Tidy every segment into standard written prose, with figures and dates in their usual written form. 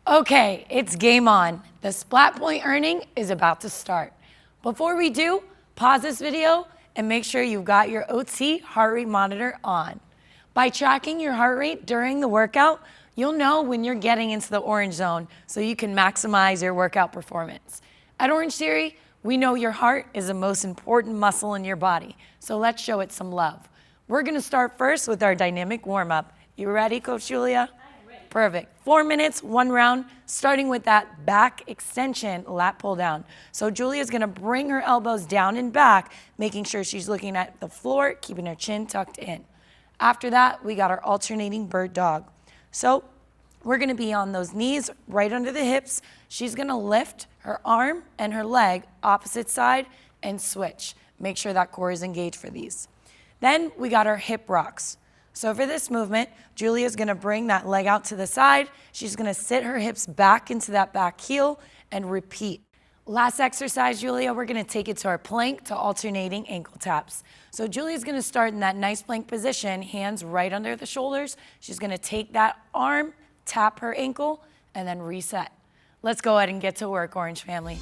Okay, it's game on. The splat point earning is about to start. Before we do, pause this video and make sure you've got your OT heart rate monitor on. By tracking your heart rate during the workout, you'll know when you're getting into the orange zone so you can maximize your workout performance. At Orangetheory, we know your heart is the most important muscle in your body, so let's show it some love. We're gonna start first with our dynamic warm-up. You ready, Coach Julia? Perfect. 4 minutes, 1 round, starting with that back extension lat pull down. So Julia's gonna bring her elbows down and back, making sure she's looking at the floor, keeping her chin tucked in. After that, we got our alternating bird dog. So we're gonna be on those knees right under the hips. She's gonna lift her arm and her leg opposite side and switch. Make sure that core is engaged for these. Then we got our hip rocks. So for this movement, Julia's gonna bring that leg out to the side. She's gonna sit her hips back into that back heel and repeat. Last exercise, Julia, we're gonna take it to our plank to alternating ankle taps. So Julia's gonna start in that nice plank position, hands right under the shoulders. She's gonna take that arm, tap her ankle, and then reset. Let's go ahead and get to work, Orange family.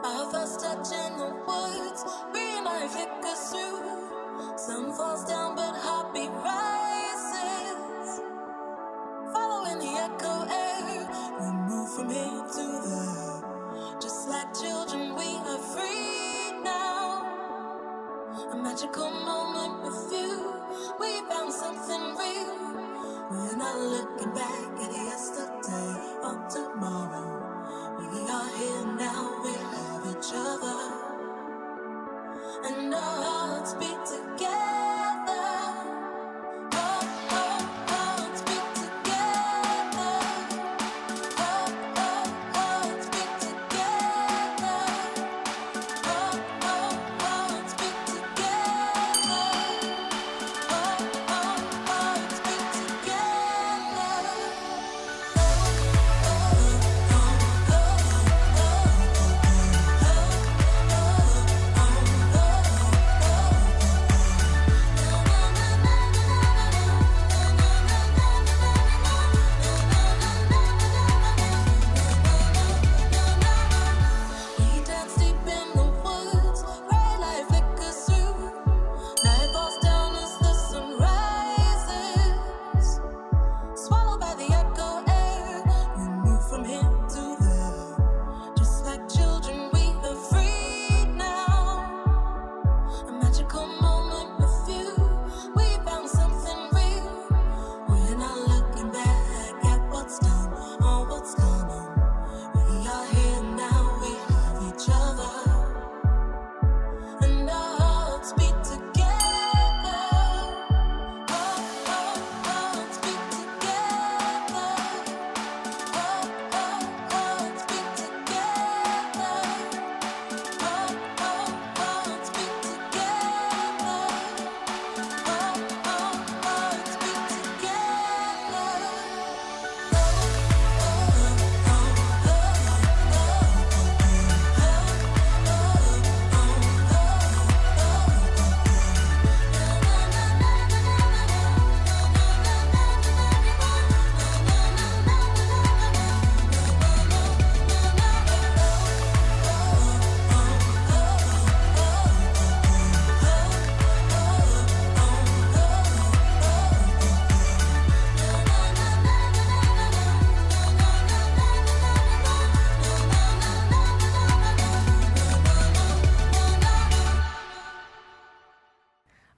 Our first touch in the woods, real life flickers through. Sun falls down, but heartbeat rises. Following the echo air, we move from here to there. Just like children, we are free now. A magical moment with you. We found something real. We're not looking back at yesterday or tomorrow. We are here now, we have each other, and our hearts beat together. Oh, oh, hearts beat together. Oh, oh, hearts beat together. Oh, oh, hearts beat together. Oh, oh, hearts beat together.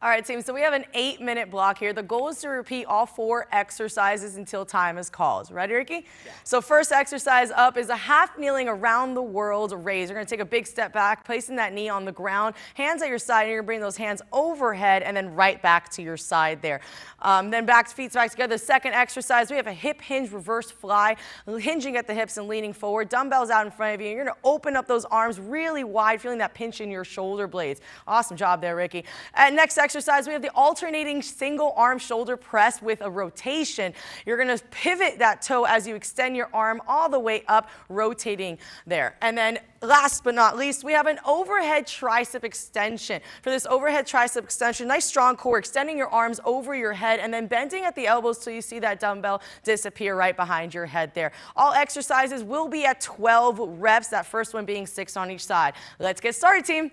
All right, team, so we have an 8-minute block here. The goal is to repeat all 4 exercises until time is called. Ready, Ricky? Yeah. So first exercise up is a half kneeling around the world raise. You're gonna take a big step back, placing that knee on the ground, hands at your side, and you're gonna bring those hands overhead and then right back to your side there. Then feet back together. The second exercise, we have a hip hinge reverse fly, hinging at the hips and leaning forward. Dumbbells out in front of you. You're gonna open up those arms really wide, feeling that pinch in your shoulder blades. Awesome job there, Ricky. Next exercise, we have the alternating single arm shoulder press with a rotation. You're gonna pivot that toe as you extend your arm all the way up, rotating there. And then last but not least, we have an overhead tricep extension. For this overhead tricep extension, nice strong core, extending your arms over your head and then bending at the elbows till you see that dumbbell disappear right behind your head there. All exercises will be at 12 reps, that first one being 6 on each side. Let's get started, team.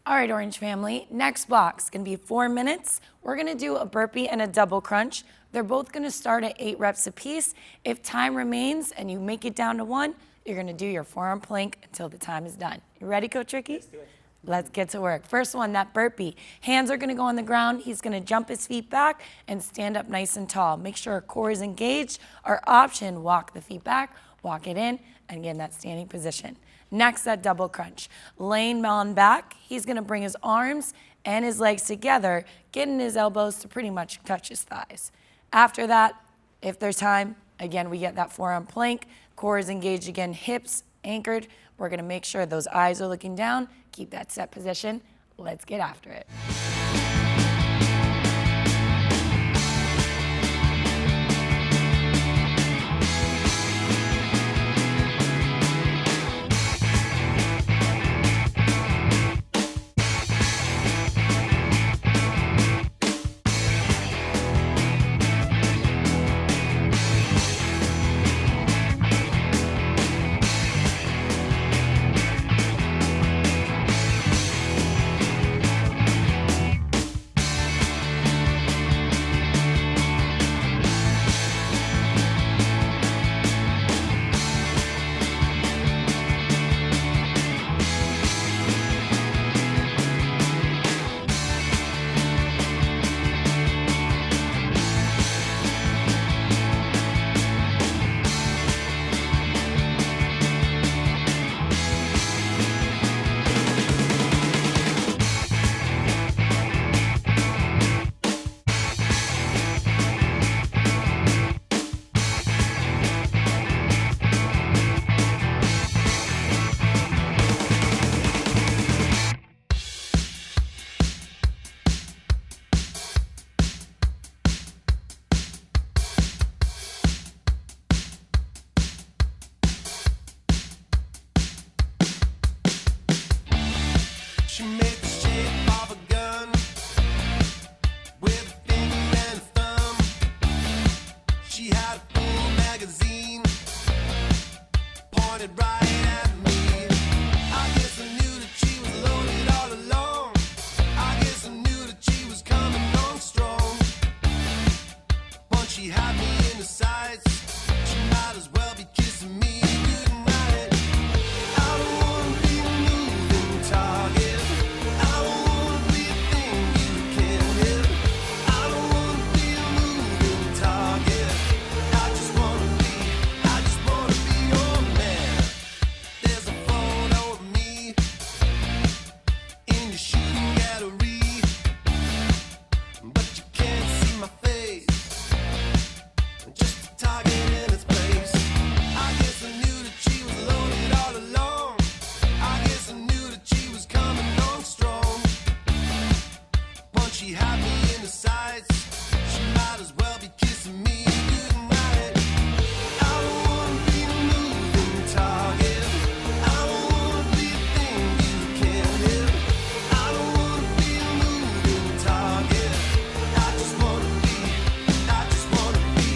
All right, Orange family, next block's gonna be 4 minutes. We're gonna do a burpee and a double crunch. They're both gonna start at 8 reps apiece. If time remains and you make it down to 1, you're gonna do your forearm plank until the time is done. You ready, Coach Ricky? Let's do it. Let's get to work. First one, that burpee. Hands are gonna go on the ground. He's gonna jump his feet back and stand up nice and tall. Make sure our core is engaged. Our option, walk the feet back, walk it in, and get in that standing position. Next, that double crunch. Laying on back, he's gonna bring his arms and his legs together, getting his elbows to pretty much touch his thighs. After that, if there's time, again, we get that forearm plank. Core is engaged again, hips anchored. We're gonna make sure those eyes are looking down. Keep that set position. Let's get after it. the sights. She might as well be kissing me goodnight. I don't wanna be a moving target. I don't wanna be a thing you can't hit. I don't wanna be a moving target. I just wanna be. I just wanna be.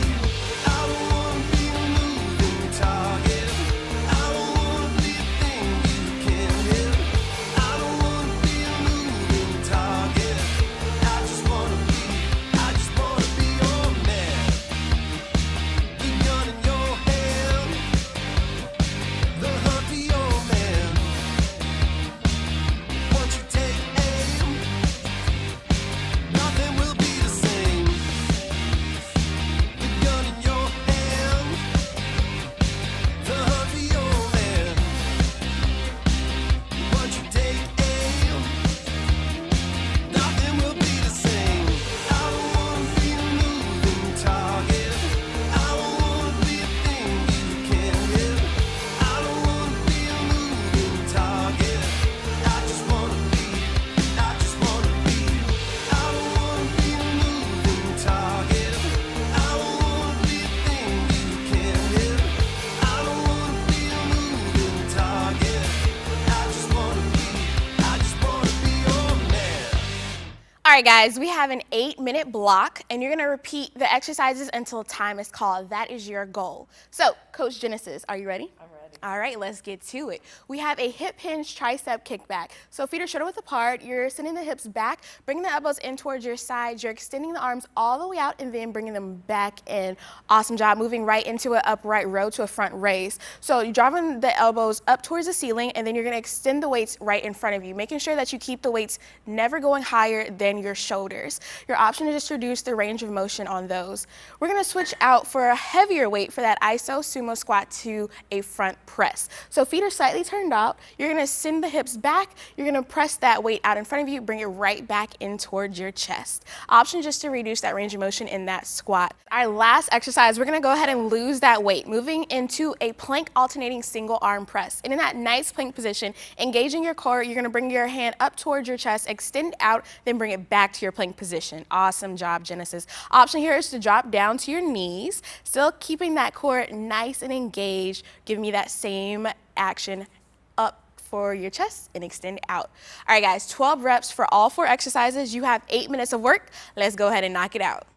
I don't wanna be a moving target. I don't wanna be a thing you can't hit. I don't wanna be a moving target. I just wanna be your man. The gun in your hand, the hunt for your man. Once you take aim, nothing will be the same. The gun in your hand, the hunt for your man. Once you take aim, nothing will be the same. I don't wanna be a moving target. I don't wanna be a thing you can't hit. I don't wanna be a moving target. I just wanna be. I just wanna be. I don't wanna be a moving target. I don't wanna be a thing you can't hit. I don't wanna be a moving target. I just wanna be your man. All right, guys, we have an 8-minute block, and you're gonna repeat the exercises until time is called. That is your goal. So, Coach Genesis, are you ready? I'm ready. All right, let's get to it. We have a hip hinge tricep kickback. So feet are shoulder width apart. You're sending the hips back, bringing the elbows in towards your sides. You're extending the arms all the way out and then bringing them back in. Awesome job. Moving right into an upright row to a front raise. So you're driving the elbows up towards the ceiling, and then you're gonna extend the weights right in front of you, making sure that you keep the weights never going higher than your shoulders. Your option is just reduce the range of motion on those. We're gonna switch out for a heavier weight for that iso sumo squat to a front press. So feet are slightly turned out. You're gonna send the hips back. You're gonna press that weight out in front of you, bring it right back in towards your chest. Option just to reduce that range of motion in that squat. Our last exercise, we're gonna go ahead and lose that weight, moving into a plank alternating single arm press. And in that nice plank position, engaging your core, you're gonna bring your hand up towards your chest, extend out, then bring it back to your plank position. Awesome job, Genesis. Option here is to drop down to your knees, still keeping that core nice and engaged, giving me that same action up for your chest and extend out. All right, guys, 12 reps for all 4 exercises. You have 8 minutes of work. Let's go ahead and knock it out.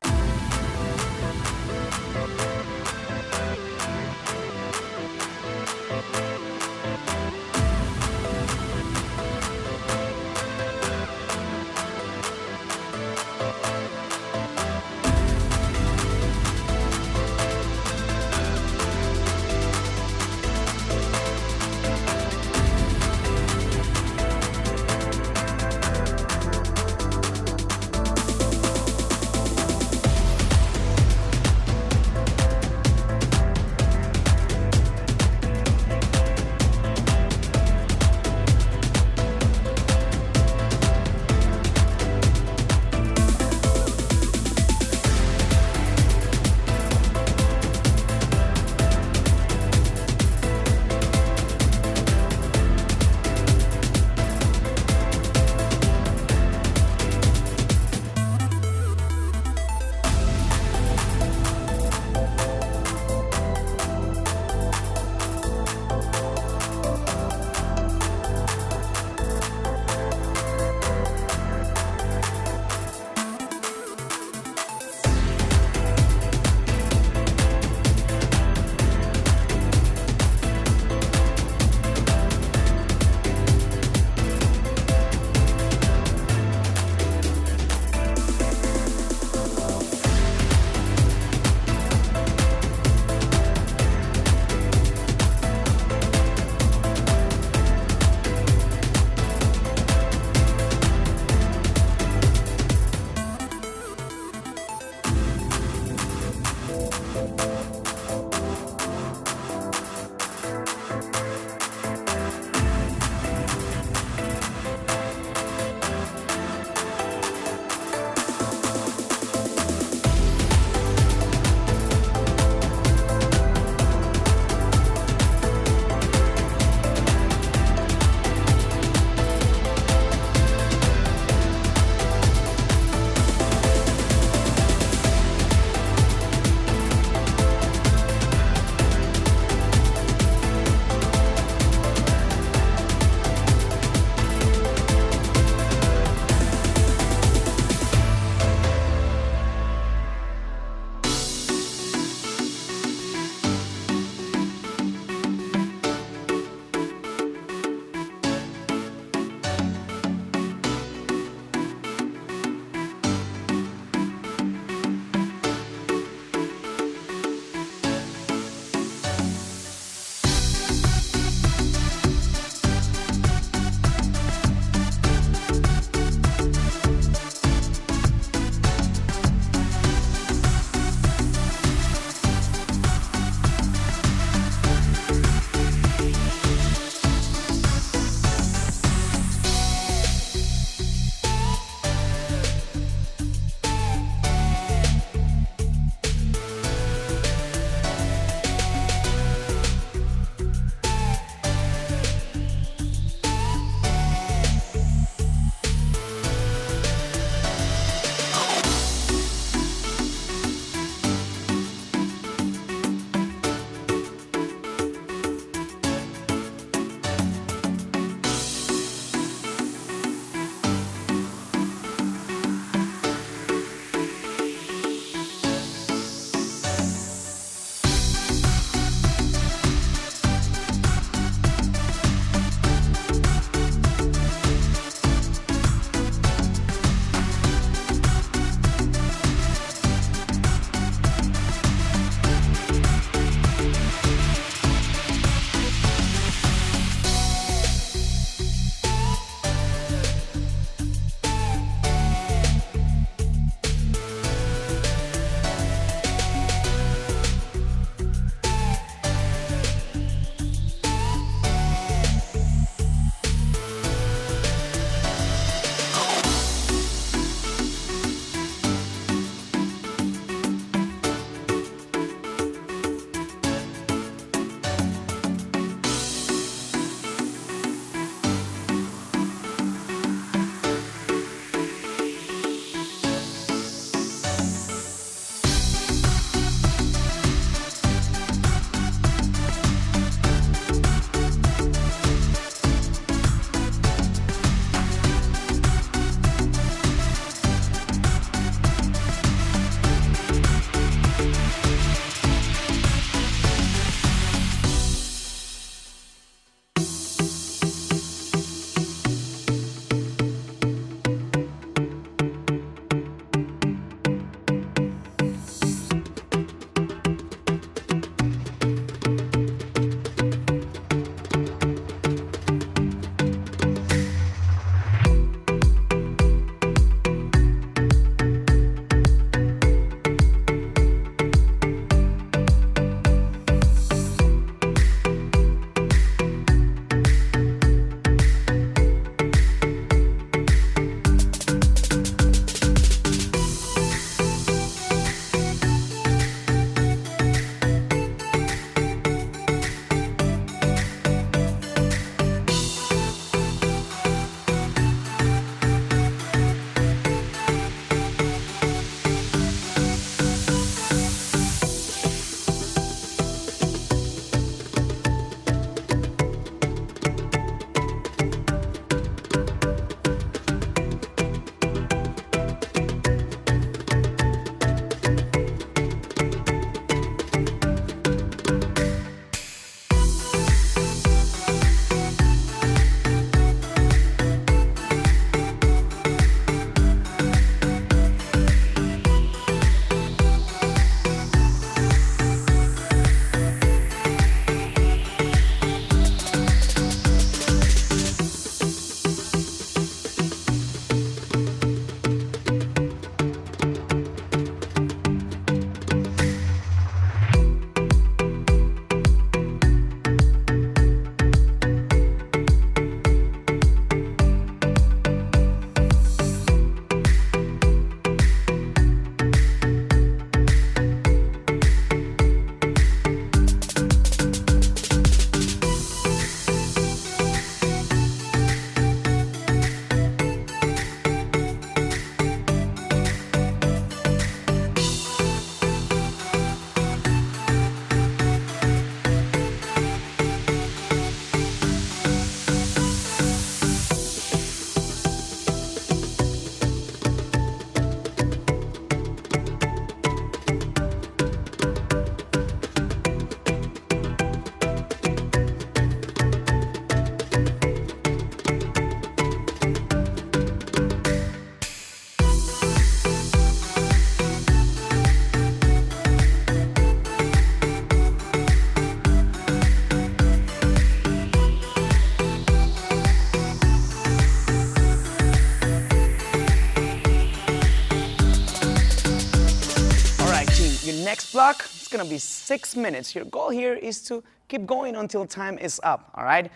next block, it's gonna be 6 minutes. Your goal here is to keep going until time is up, all right?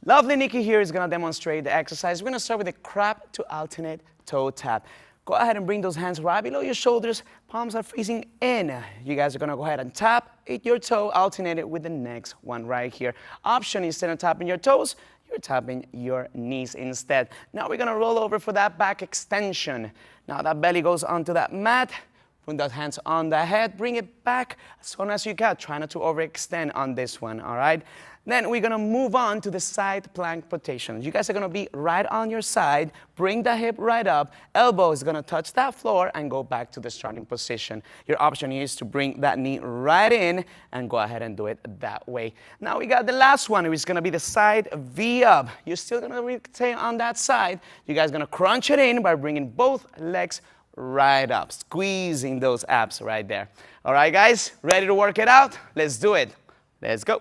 Lovely Nikki here is gonna demonstrate the exercise. We're gonna start with a crab to alternate toe tap. Go ahead and bring those hands right below your shoulders. Palms are facing in. You guys are gonna go ahead and tap your toe, alternate it with the next one right here. Option, instead of tapping your toes, you're tapping your knees instead. Now we're gonna roll over for that back extension. Now that belly goes onto that mat. Put those hands on the head, bring it back as soon as you can. Try not to overextend on this one, all right? Then we're gonna move on to the side plank rotation. You guys are gonna be right on your side, bring the hip right up, elbow is gonna touch that floor and go back to the starting position. Your option is to bring that knee right in and go ahead and do it that way. Now we got the last one, which is gonna be the side V up. You're still gonna retain on that side. You guys are gonna crunch it in by bringing both legs right up, squeezing those abs right there. All right, guys, ready to work it out? Let's do it. Let's go.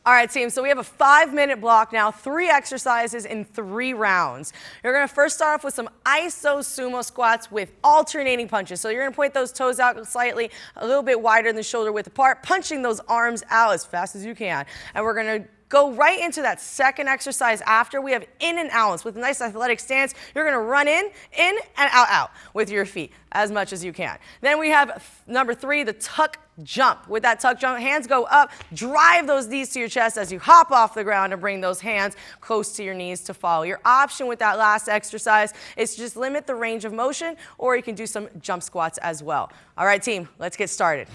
All right, team, so we have a 5-minute block now, 3 exercises in 3 rounds. You're gonna first start off with some iso sumo squats with alternating punches. So you're gonna point those toes out slightly, a little bit wider than the shoulder width apart, punching those arms out as fast as you can. And we're gonna go right into that second exercise after. We have in and outs with a nice athletic stance. You're gonna run in, and out with your feet as much as you can. Then we have number 3, the tuck jump. With that tuck jump, hands go up, drive those knees to your chest as you hop off the ground and bring those hands close to your knees to follow. Your option with that last exercise is to just limit the range of motion, or you can do some jump squats as well. All right, team, let's get started.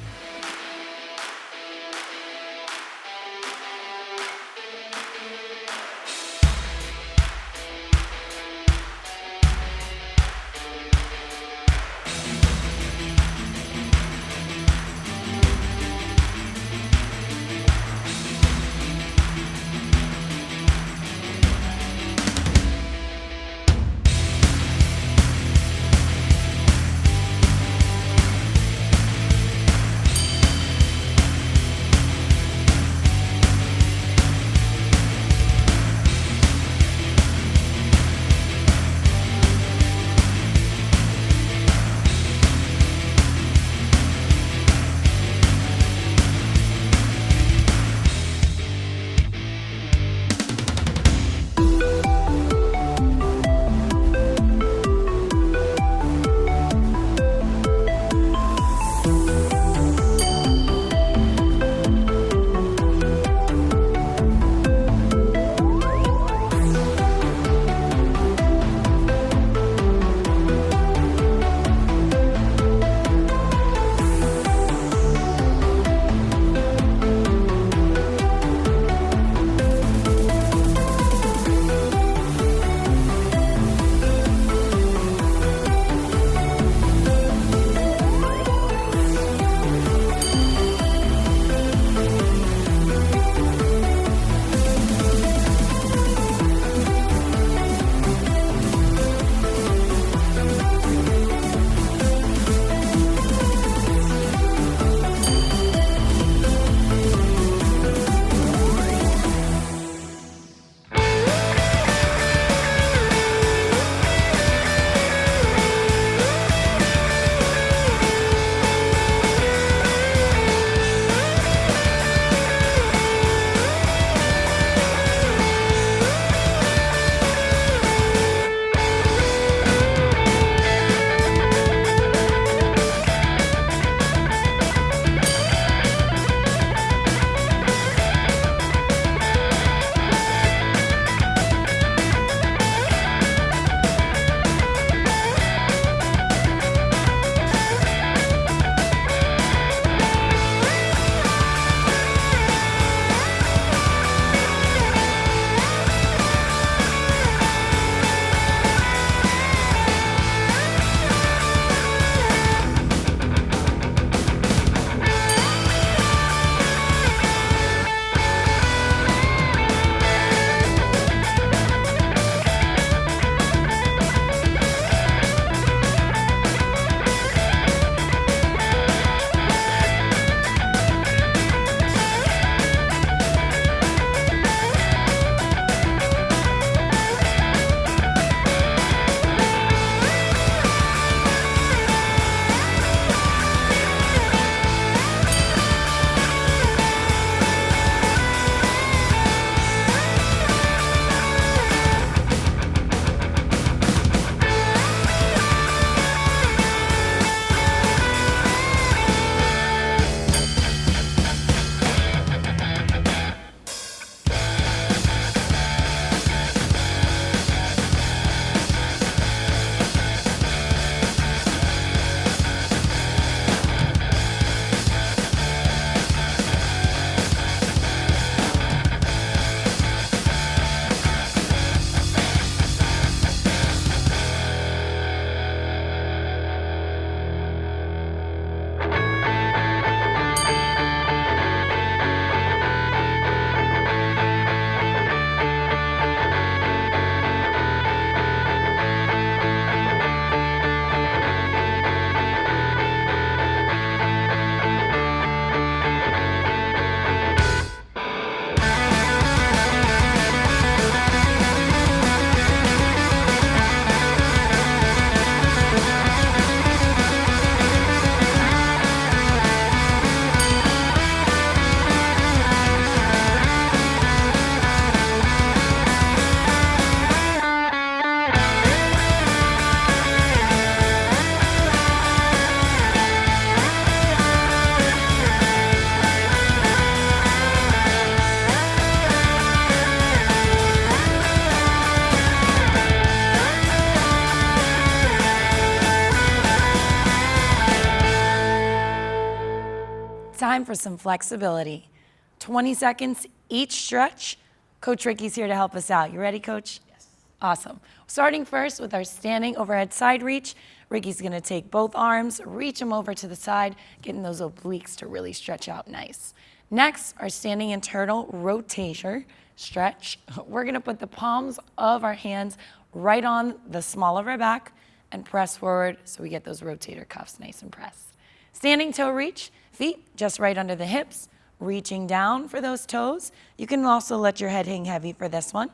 time for some flexibility. 20 seconds each stretch. Coach Ricky's here to help us out. You ready, Coach? Yes. Awesome. Starting first with our standing overhead side reach. Ricky's gonna take both arms, reach them over to the side, getting those obliques to really stretch out nice. Next, our standing internal rotator stretch. We're gonna put the palms of our hands right on the small of our back and press forward so we get those rotator cuffs nice and pressed. Standing toe reach, feet just right under the hips, reaching down for those toes. You can also let your head hang heavy for this one.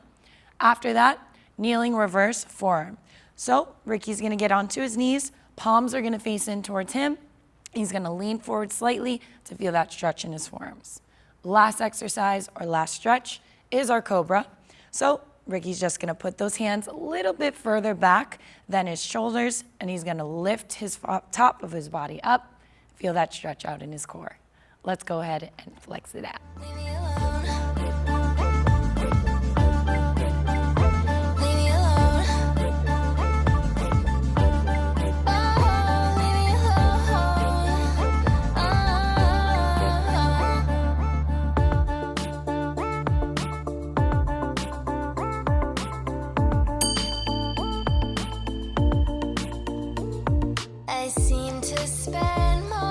After that, kneeling reverse forearm. So Ricky's gonna get onto his knees, palms are gonna face in towards him. He's gonna lean forward slightly to feel that stretch in his forearms. Last exercise or last stretch is our cobra. So Ricky's just gonna put those hands a little bit further back than his shoulders, and he's gonna lift his top of his body up. Feel that stretch out in his core. Let's go ahead and flex it out. Leave me alone. Leave me alone. Oh, leave me alone. I seem to spend more